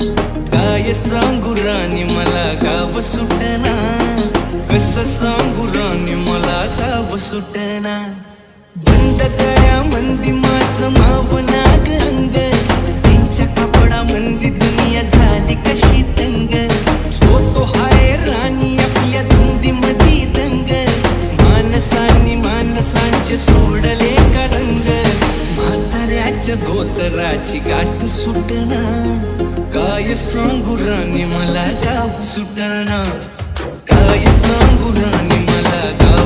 काय सांगू राणी मला गाव सुटना, कसं सांगू राणी मला गाव सुटना. बंद गळ्या मंदी माझं मावना गंग, त्यांच्या कपडा मंदी दुनिया झाली कशी तंग. जो तो हाय राणी आपल्या धुंदी मधी दंग, माणसांनी माणसांचे सोडले का रंग. म्हाताऱ्याच्या धोतराची गाठ सुटना, काय सांगू राणी मला गाव सुटना. काय सांगू राणी मला गाव